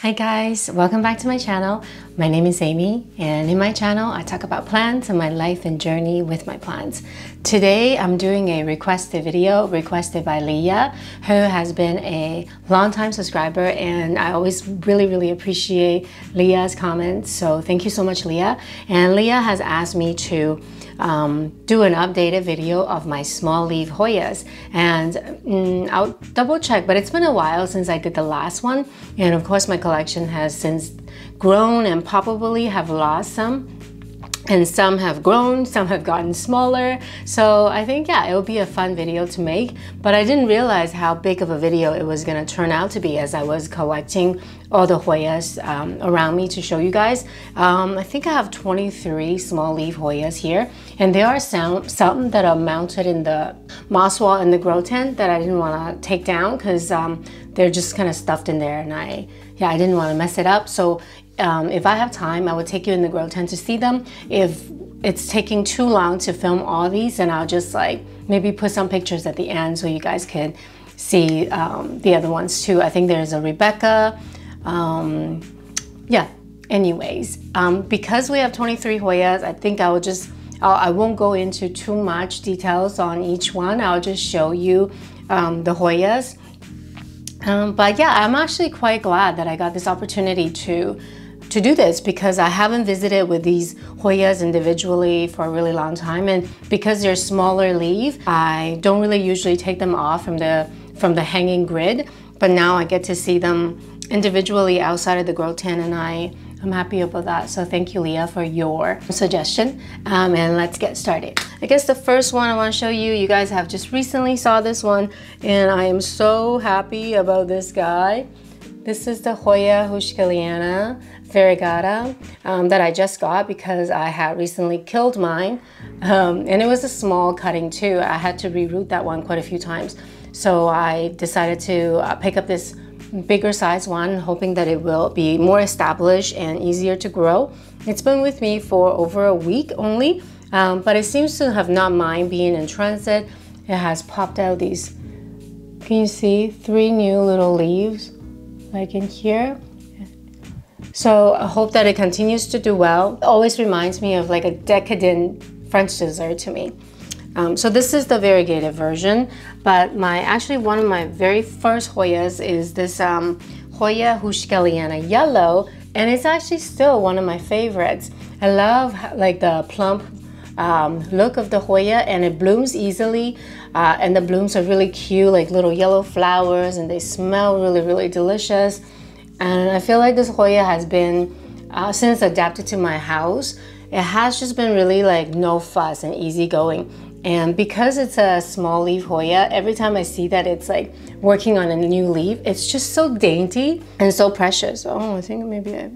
Hi guys, welcome back to my channel. My name is Amy, and in my channel I talk about plants and my life and journey with my plants. Today I'm doing a requested video requested by Leah, who has been a long-time subscriber, and I always really appreciate Leah's comments, so thank you so much, Leah. And Leah has asked me to do an updated video of my small leaf Hoyas, and I'll double check, but it's been a while since I did the last one, and of course my collection has since grown and probably have lost some, and some have grown, some have gotten smaller. So I think, yeah, it'll be a fun video to make, but I didn't realize how big of a video it was gonna turn out to be as I was collecting all the Hoyas around me to show you guys. I think I have 23 small leaf Hoyas here, and there are some that are mounted in the moss wall in the grow tent that I didn't wanna take down because they're just kind of stuffed in there, and I didn't wanna mess it up. So if I have time, I would take you in the grow tent to see them. If it's taking too long to film all these, then I'll just like maybe put some pictures at the end so you guys can see the other ones too. I think there's a Rebecca. Yeah, anyways, because we have 23 Hoyas, I think I will just, I won't go into too much details on each one. I'll just show you the Hoyas. But yeah, I'm actually quite glad that I got this opportunity to do this, because I haven't visited with these Hoyas individually for a really long time, and because they're smaller leaf, I don't really usually take them off from the hanging grid, but now I get to see them individually outside of the grow tent, and I'm happy about that. So thank you, Leah, for your suggestion, and let's get started. I guess the first one I want to show you, you guys have just recently saw this one, and I am so happy about this guy. This is the Hoya Hushkaliana variegata that I just got because I had recently killed mine, and it was a small cutting too. I had to reroot that one quite a few times, so I decided to pick up this bigger size one, hoping that it will be more established and easier to grow. It's been with me for over a week only, but it seems to have not mind being in transit. It has popped out these, can you see, 3 new little leaves like in here. So I hope that it continues to do well. It always reminds me of like a decadent French dessert to me. So this is the variegated version, but actually one of my very first Hoyas is this Hoya Hushkaliana yellow, and it's actually still one of my favorites. I love like the plump look of the Hoya, and it blooms easily, and the blooms are really cute, like little yellow flowers, and they smell really delicious. And I feel like this Hoya has been, since adapted to my house, it has just been really like no fuss and easygoing. And because it's a small leaf Hoya, every time I see that it's like working on a new leaf, it's just so dainty and so precious. Oh, I think maybe I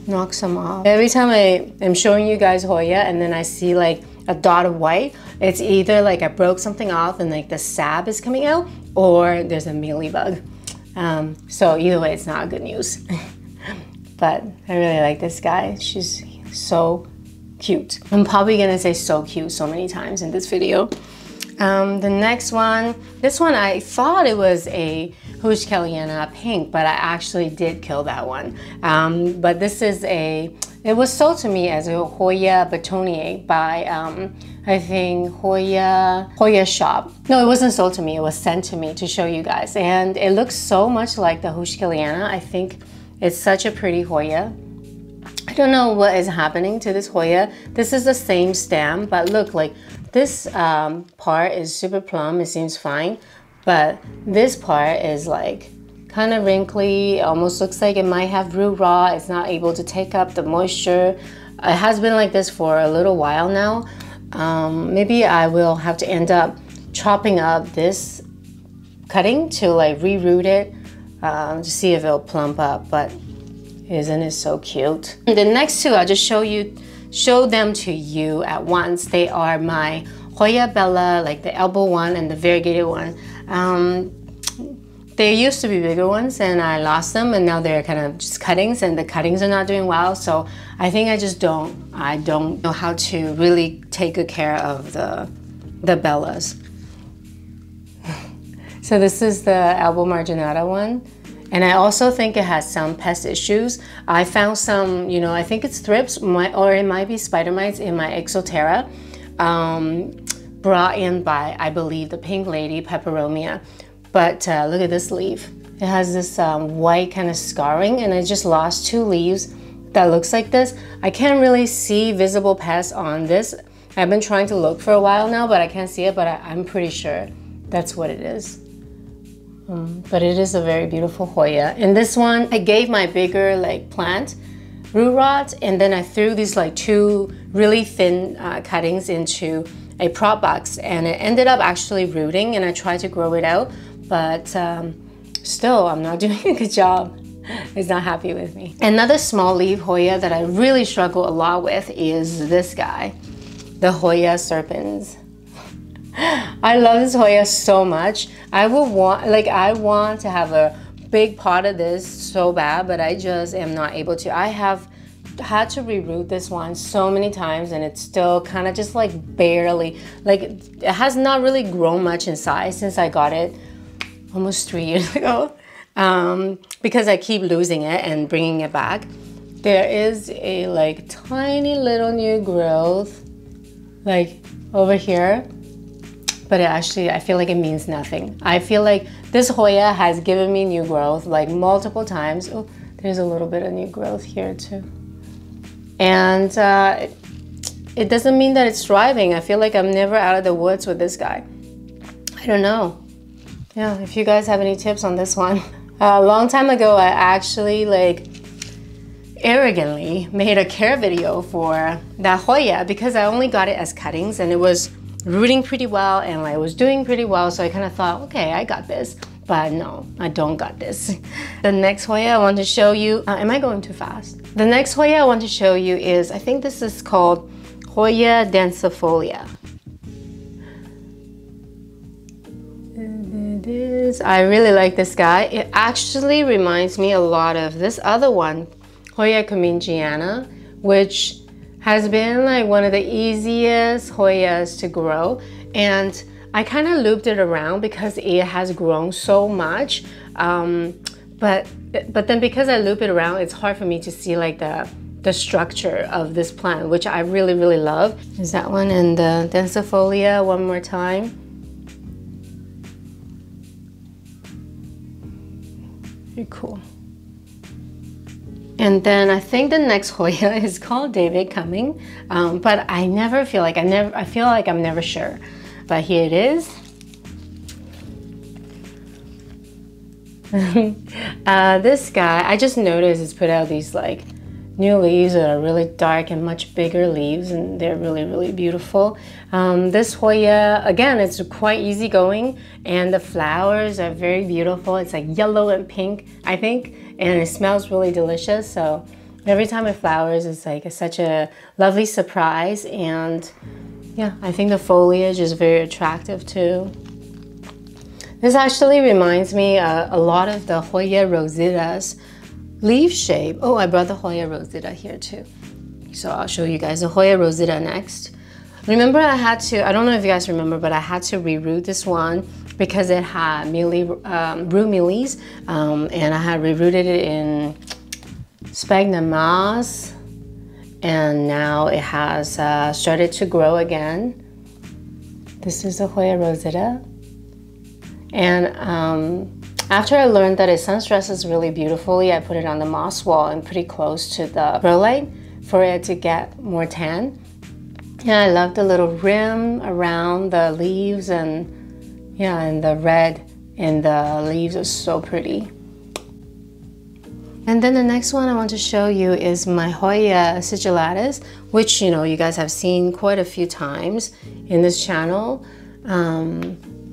knock some off. Every time I am showing you guys Hoya and then I see like a dot of white, it's either like I broke something off and like the sap is coming out, or there's a mealybug. So either way, it's not good news. But I really like this guy. She's so cute. I'm probably gonna say so cute so many times in this video. The next one, this one I thought it was a Hushkaliana pink, but I actually did kill that one. But this is it was sold to me as a Hoya Batonier by I think Hoya shop. No, it wasn't sold to me, it was sent to me to show you guys, and it looks so much like the Hushkaliana. I think it's such a pretty Hoya. I don't know what is happening to this Hoya. This is the same stem, but look, like this part is super plump, it seems fine, but this part is like kind of wrinkly. It almost looks like it might have root rot. It's not able to take up the moisture. It has been like this for a little while now. Maybe I will have to end up chopping up this cutting to like reroot it to see if it'll plump up, but isn't it so cute? The next two, I'll just show them to you at once. They are my Hoya Bella, like the elbow one and the variegated one. They used to be bigger ones and I lost them, and now they're kind of just cuttings, and the cuttings are not doing well. So I think I don't know how to really take good care of the Bellas. So this is the elbow marginata one. And I also think it has some pest issues. I found some, you know, I think it's thrips, or it might be spider mites in my Exoterra, brought in by, I believe, the pink lady, Peperomia. But look at this leaf. It has this white kind of scarring, and I just lost 2 leaves that looks like this. I can't really see visible pests on this. I've been trying to look for a while now, but I can't see it, but I'm pretty sure that's what it is. But it is a very beautiful Hoya. And this one, I gave my bigger like plant root rods, and then I threw these like 2 really thin cuttings into a prop box, and it ended up actually rooting, and I tried to grow it out, but still I'm not doing a good job. It's not happy with me. Another small leaf Hoya that I really struggle a lot with is this guy, the Hoya serpens. I love this Hoya so much. I want to have a big pot of this so bad, but I just am not able to. I have had to reroot this one so many times, and it's still kind of just like barely, like it has not really grown much in size since I got it almost 3 years ago, because I keep losing it and bringing it back. There is a like tiny little new growth like over here, but it actually, I feel like it means nothing. I feel like this Hoya has given me new growth like multiple times. Oh, there's a little bit of new growth here too. And it doesn't mean that it's thriving. I feel like I'm never out of the woods with this guy. I don't know. Yeah, if you guys have any tips on this one. A long time ago, I actually like arrogantly made a care video for that Hoya because I only got it as cuttings, and it was rooting pretty well, and like, it was doing pretty well. So I kind of thought, okay, I got this. But no, I don't got this. The next Hoya I want to show you, am I going too fast? The next Hoya I want to show you is, I think this is called Hoya densifolia. I really like this guy. It actually reminds me a lot of this other one, Hoya comingiana, which has been like one of the easiest Hoyas to grow. And I kind of looped it around because it has grown so much. But then because I loop it around, it's hard for me to see like the structure of this plant, which I really, really love. Is that one, and the densifolia one more time. Very cool. And then I think the next Hoya is called David Cumming, but I never feel like I feel like I'm never sure. But here it is. This guy, I just noticed it's put out these like new leaves that are really dark and much bigger leaves, and they're really, really beautiful. This Hoya, again, it's quite easygoing, and the flowers are very beautiful. It's like yellow and pink, I think, and it smells really delicious. So every time it flowers, it's like such a lovely surprise. And yeah, I think the foliage is very attractive too. This actually reminds me a lot of the Hoya rositas leaf shape. Oh, I brought the Hoya rosita here too. So I'll show you guys the Hoya rosita next. Remember, I had to, I don't know if you guys remember, but I had to reroot this one because it had root mealies, and I had rerooted it in sphagnum moss, and now it has started to grow again. This is the Hoya rosita. And after I learned that it sun stresses really beautifully, I put it on the moss wall and pretty close to the grow light for it to get more tan. Yeah, I love the little rim around the leaves, and yeah, and the red in the leaves is so pretty. And then the next one I want to show you is my Hoya sigillatus, which, you know, you guys have seen quite a few times in this channel.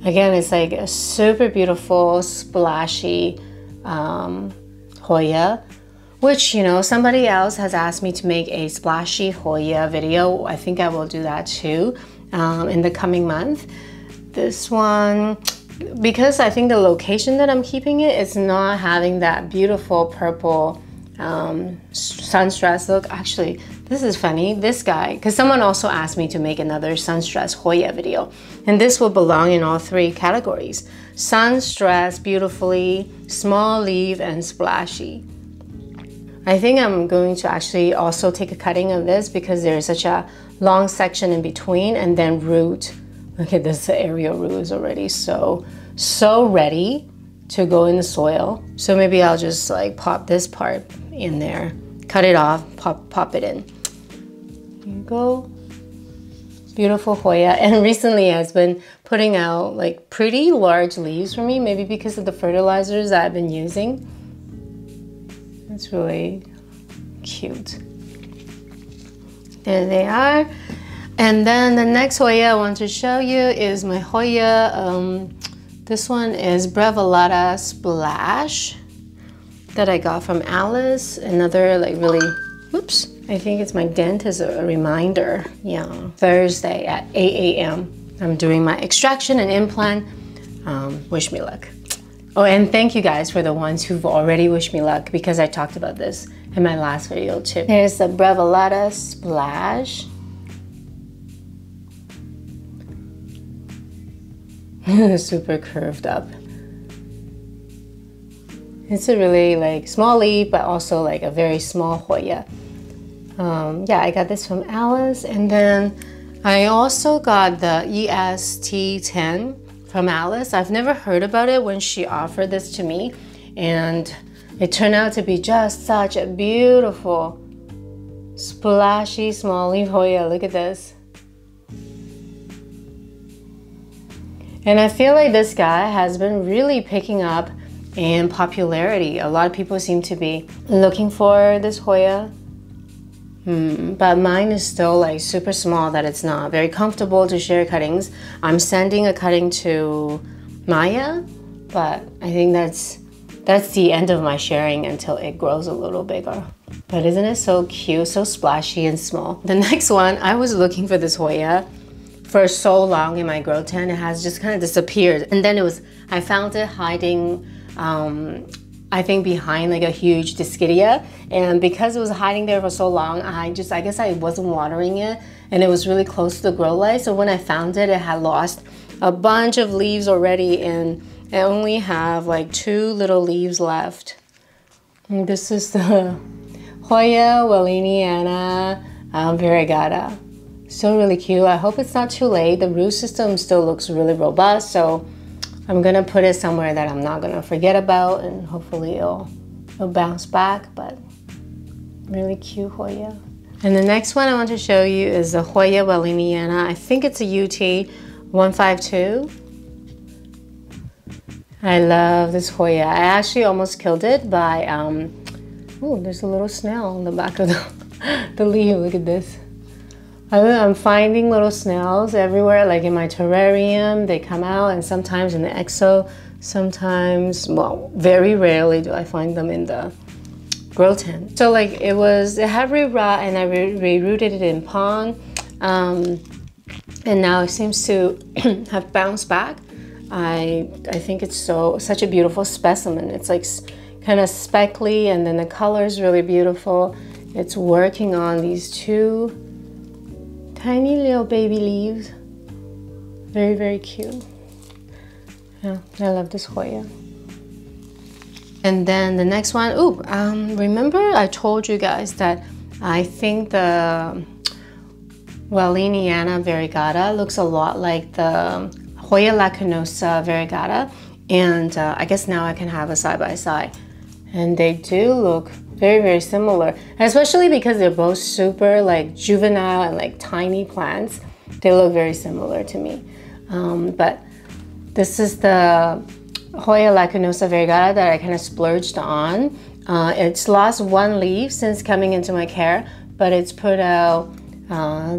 Again, it's like a super beautiful, splashy Hoya, which, you know, somebody else has asked me to make a splashy Hoya video. I think I will do that too in the coming month. This one, because I think the location that I'm keeping it, it's not having that beautiful purple sun stress look. Actually, this is funny, this guy, because someone also asked me to make another sun stress Hoya video, and this will belong in all 3 categories. sun stressed beautifully, small leaf and splashy. I think I'm going to actually also take a cutting of this because there's such a long section in between, and then root. Look at this, aerial root is already so ready to go in the soil. So maybe I'll just like pop this part in there, cut it off, pop it in. Here you go. Beautiful Hoya, and recently has been putting out like pretty large leaves for me, maybe because of the fertilizers that I've been using. It's really cute. There they are. And then the next Hoya I want to show you is my Hoya. This one is Brevolata Splash that I got from Alice. Another like really, whoops, I think it's my dentist, a reminder. Yeah, Thursday at 8 a.m. I'm doing my extraction and implant. Wish me luck. Oh, and thank you guys for the ones who've already wished me luck, because I talked about this in my last video too. Here's the Brevolata Splash. Super curved up. It's a really like small leaf, but also like a very small Hoya. Yeah, I got this from Alice, and then I also got the EST10 from Alice. I've never heard about it when she offered this to me, and it turned out to be just such a beautiful, splashy small leaf Hoya. Look at this. And I feel like this guy has been really picking up in popularity. A lot of people seem to be looking for this Hoya. But mine is still like super small that it's not very comfortable to share cuttings. I'm sending a cutting to Maya, but I think that's the end of my sharing until it grows a little bigger. But isn't it so cute, so splashy and small? The next one, I was looking for this Hoya for so long in my grow tent. It has just kind of disappeared. And then I found it hiding, I think behind like a huge Dischidia, and because it was hiding there for so long, I guess I wasn't watering it, and it was really close to the grow light. So when I found it, it had lost a bunch of leaves already, and I only have like 2 little leaves left. And this is the Hoya Walliniana Variegata. So really cute. I hope it's not too late. The root system still looks really robust, so I'm gonna put it somewhere that I'm not gonna forget about, and hopefully it'll bounce back. But really cute Hoya. And the next one I want to show you is the Hoya Walliniana. I think it's a UT 152. I love this Hoya. I actually almost killed it by oh, there's a little snail on the back of the leaf. Look at this. I'm finding little snails everywhere, like in my terrarium. They come out, and sometimes in the exo, sometimes, well, very rarely do I find them in the grow tent. So like it had re-rot, and I re-rooted it in pond, and now it seems to have bounced back. I think it's such a beautiful specimen. It's like kind of speckly, and then the color is really beautiful. It's working on these 2 tiny little baby leaves. Very, very cute. Yeah, I love this Hoya. And then the next one, remember I told you guys that I think the Walliniana Variegata looks a lot like the Hoya LACUNOSA Variegata, and I guess now I can have a side-by-side. And they do look very, very similar, especially because they're both super like juvenile and like tiny plants. They look very similar to me. But this is the Hoya LACUNOSA Variegata that I kind of splurged on. It's lost 1 leaf since coming into my care, but it's put out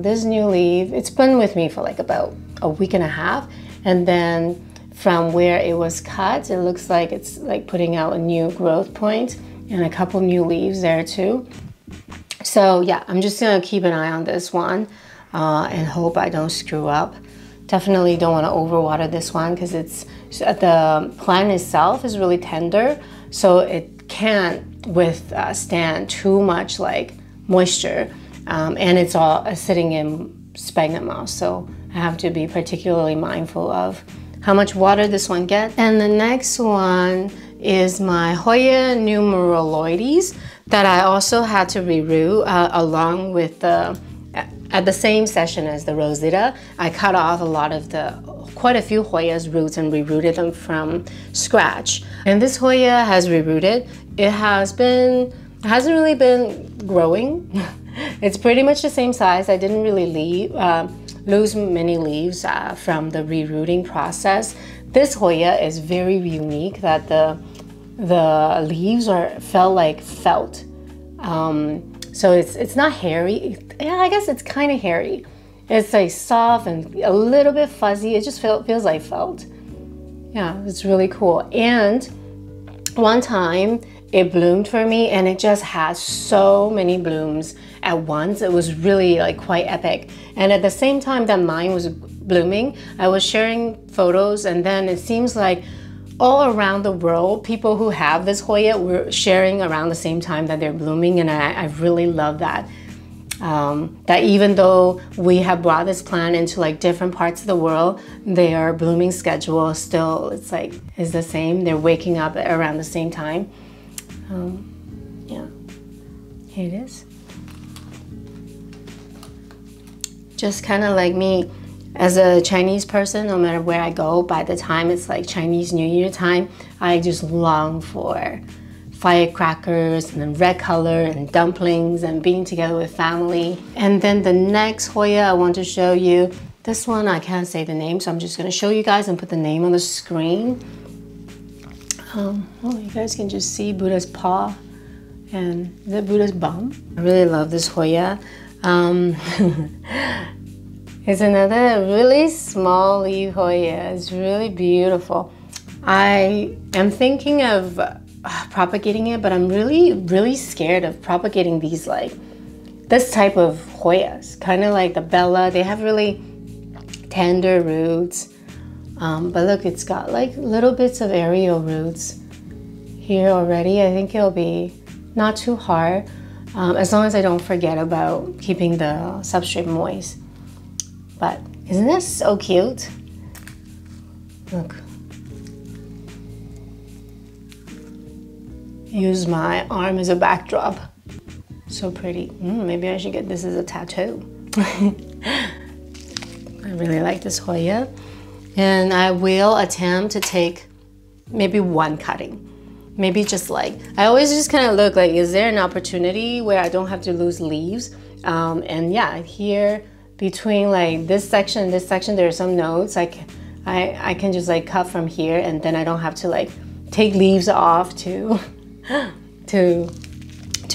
this new leaf. It's been with me for like about a week and a half, and then from where it was cut, it looks like it's like putting out a new growth point and a couple new leaves there too. So yeah, I'm just gonna keep an eye on this one and hope I don't screw up. Definitely don't want to overwater this one because the plant itself is really tender, so it can't withstand too much like moisture, and it's all sitting in sphagnum moss, so I have to be particularly mindful of how much water this one gets. And the next one is my Hoya numeroloides that I also had to reroot along with at the same session as the Rosita. I cut off a lot of quite a few Hoya's roots and rerooted them from scratch. And this Hoya has rerooted. It hasn't really been growing. It's pretty much the same size. I didn't really lose many leaves from the rerooting process. This Hoya is very unique that the leaves felt like felt. So it's not hairy. Yeah, I guess it's kind of hairy. It's like soft and a little bit fuzzy. It just feels like felt. Yeah, it's really cool. And one time it bloomed for me and it just had so many blooms at once. It was really like quite epic. And at the same time that mine was blooming, I was sharing photos, and then it seems like all around the world, people who have this Hoya were sharing around the same time that they're blooming, and I really love that. That even though we have brought this plant into like different parts of the world, their blooming schedule still is the same. They're waking up around the same time. Yeah, here it is. Just kind of like me. As a Chinese person, no matter where I go, by the time it's like Chinese New Year time, I just long for firecrackers and then red color and dumplings and being together with family. And then the next Hoya I want to show you, this one I can't say the name, so I'm just going to show you guys and put the name on the screen. Oh, you guys can just see Buddha's paw and the Buddha's bum. I really love this Hoya. It's another really small leaf Hoya. It's really beautiful. I am thinking of propagating it, but I'm really scared of propagating these this type of Hoyas. Kind of like the Bella. They have really tender roots. But look, it's got like little bits of aerial roots here already. I think it'll be not too hard as long as I don't forget about keeping the substrate moist. But isn't this so cute? Look. Use my arm as a backdrop. So pretty. Maybe I should get this as a tattoo. I really like this Hoya. And I will attempt to take maybe one cutting. Maybe just I always just kind of look like, is there an opportunity where I don't have to lose leaves? And yeah, here, between this section and this section, there are some nodes. I can just cut from here, and then I don't have to take leaves off to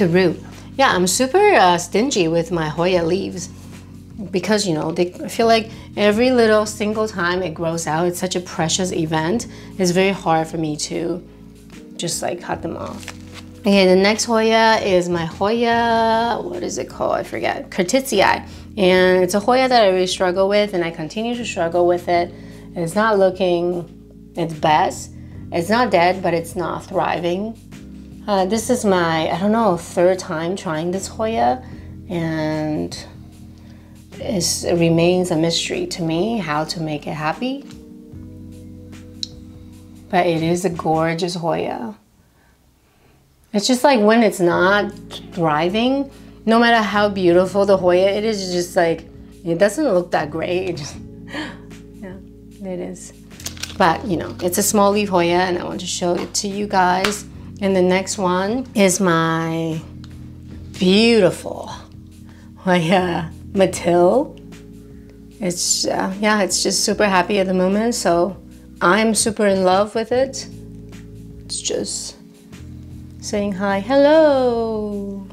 root. Yeah, I'm super stingy with my Hoya leaves because I feel like every little single time it grows out, it's such a precious event. It's very hard for me to just cut them off. Okay, the next Hoya is my Hoya, what is it called? I forget. Curtitzii. And it's a Hoya that I really struggle with, and I continue to struggle with it. It's not looking its best. It's not dead, but it's not thriving. This is my, I don't know, third time trying this Hoya, and it remains a mystery to me how to make it happy. But it is a gorgeous Hoya. It's just when it's not thriving, no matter how beautiful the Hoya it is, just it doesn't look that great. It just, yeah, it is. But it's a small leaf Hoya, and I want to show it to you guys. And the next one is my beautiful Hoya Mathilde. It's yeah, it's just super happy at the moment, so I'm super in love with it. It's just saying hi, hello.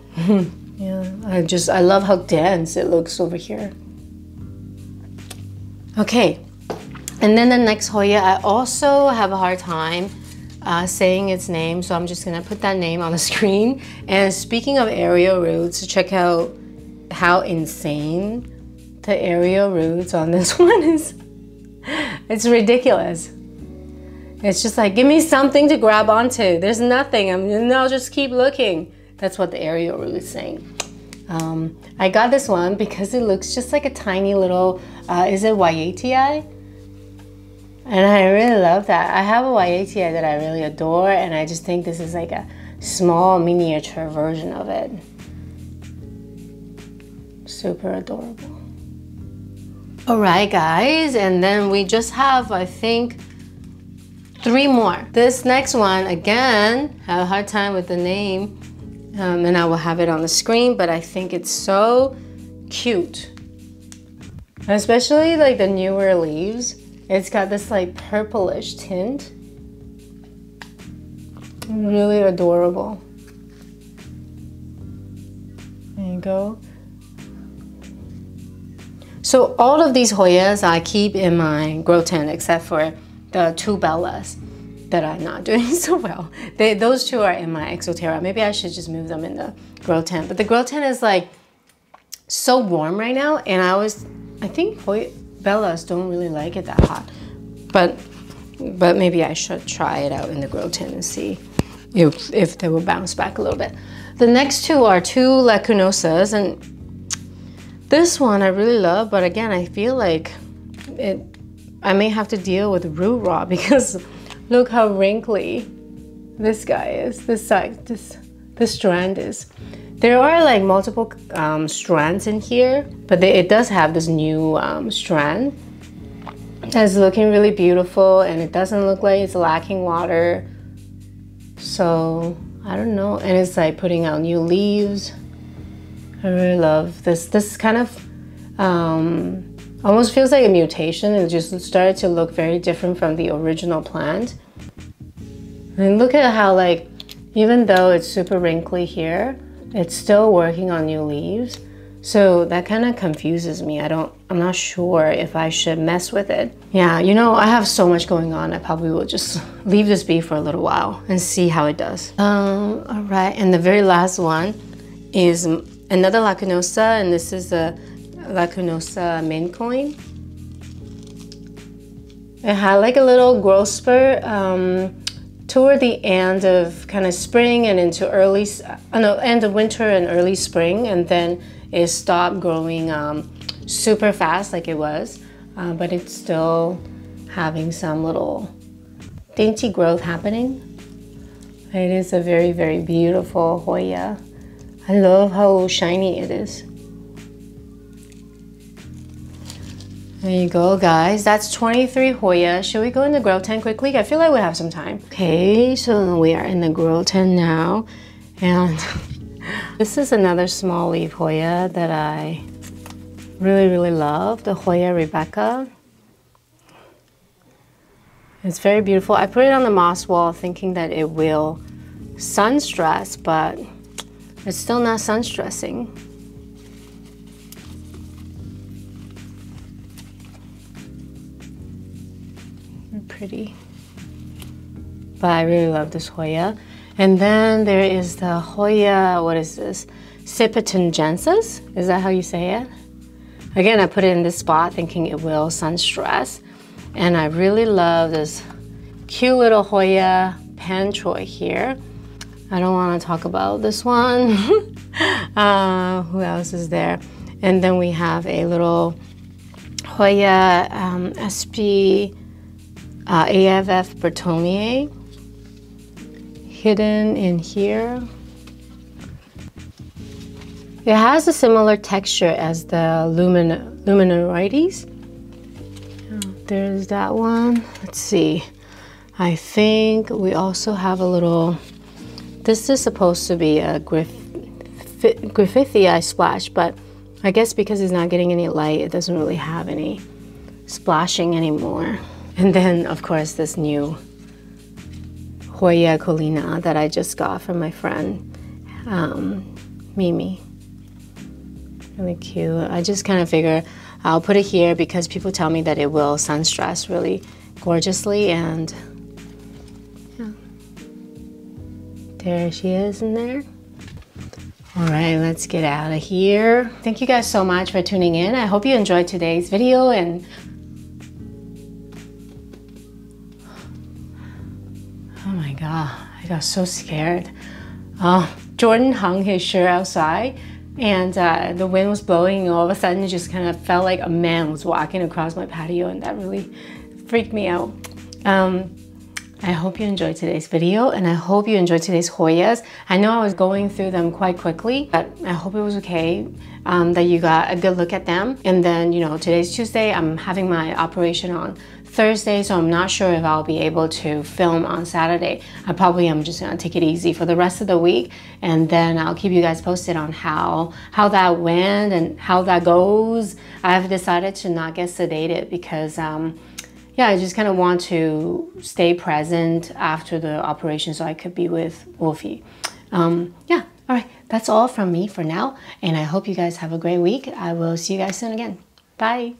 Yeah, I love how dense it looks over here. Okay, and then the next Hoya, I also have a hard time saying its name, so I'm just gonna put that name on the screen. And speaking of aerial roots, check out how insane the aerial roots on this one is. It's ridiculous. It's just give me something to grab onto. There's nothing, I'll just keep looking. That's what the aerial root is saying. I got this one because it looks just like a tiny little, is it Waiatii? And I really love that. I have a Waiitia that I really adore, and I just think this is like a small miniature version of it. Super adorable. All right, guys, and then we just have, I think, 3 more. This next one, again, I have a hard time with the name, and I will have it on the screen, but I think it's so cute. Especially like the newer leaves. It's got this like purplish tint. Really adorable. There you go. So all of these Hoyas I keep in my grow tent except for the 2 Bellas that are not doing so well. Those 2 are in my Exoterra. Maybe I should just move them in the grow tent. But the grow tent is like so warm right now, and I think Bellas don't really like it that hot. But maybe I should try it out in the grow tent and see if they will bounce back a little bit. The next 2 are 2 lacunosas, and this one I really love, but again, I feel like I may have to deal with root rot because look how wrinkly this guy is, this strand is. There are like multiple strands in here, but it does have this new strand that's looking really beautiful, and it doesn't look like it's lacking water. So I don't know, and it's like putting out new leaves. I really love this. This kind of almost feels like a mutation. It just started to look very different from the original plant. And look at how, like, even though it's super wrinkly here, it's still working on new leaves. So that kind of confuses me. I'm not sure if I should mess with it. Yeah, you know, I have so much going on. I probably will just leave this be for a little while and see how it does. All right, and the very last one is another lacunosa, and this is a lacunosa main coin. It had like a little growth spurt toward the end of kind of spring and into end of winter and early spring, and then it stopped growing super fast like it was, but it's still having some little dainty growth happening. It is a very, very beautiful Hoya. I love how shiny it is. There you go, guys. That's 23 Hoya. Should we go in the grow tent quickly? I feel like we have some time. Okay, so we are in the grow tent now. And this is another small leaf Hoya that I really, really love. The Hoya Rebecca. It's very beautiful. I put it on the moss wall thinking that it will sun stress, but it's still not sun stressing. Pretty. But I really love this Hoya. And then there is the Hoya, what is this? Cipitingensis? Is that how you say it? Again, I put it in this spot thinking it will sun stress. And I really love this cute little Hoya Pantroy here. I don't want to talk about this one. Who else is there? And then we have a little Hoya SP AFF Bertomier hidden in here. It has a similar texture as the Luminarites. There's that one. Let's see. I think we also have a little, this is supposed to be a Griffithii splash, but I guess because it's not getting any light, it doesn't really have any splashing anymore. And then, of course, this new HOYA COLLINA that I just got from my friend, Mimi. Really cute. I just kind of figure I'll put it here because people tell me that it will sun stress really gorgeously, and yeah. There she is in there. All right, let's get out of here. Thank you guys so much for tuning in. I hope you enjoyed today's video, and oh my God, I got so scared. Jordan hung his shirt outside, and the wind was blowing, and all of a sudden it just kind of felt like a man was walking across my patio, and that really freaked me out. I hope you enjoyed today's video, and I hope you enjoyed today's Hoyas. I know I was going through them quite quickly, but I hope it was okay, that you got a good look at them. And then, you know, today's Tuesday, I'm having my operation on Thursday, so I'm not sure if I'll be able to film on Saturday. I probably am just gonna take it easy for the rest of the week, and then I'll keep you guys posted on how that went and how that goes. I've decided to not get sedated because yeah, I just kind of want to stay present after the operation so I could be with Wolfie. Yeah, all right, that's all from me for now, and I hope you guys have a great week. I will see you guys soon again. Bye.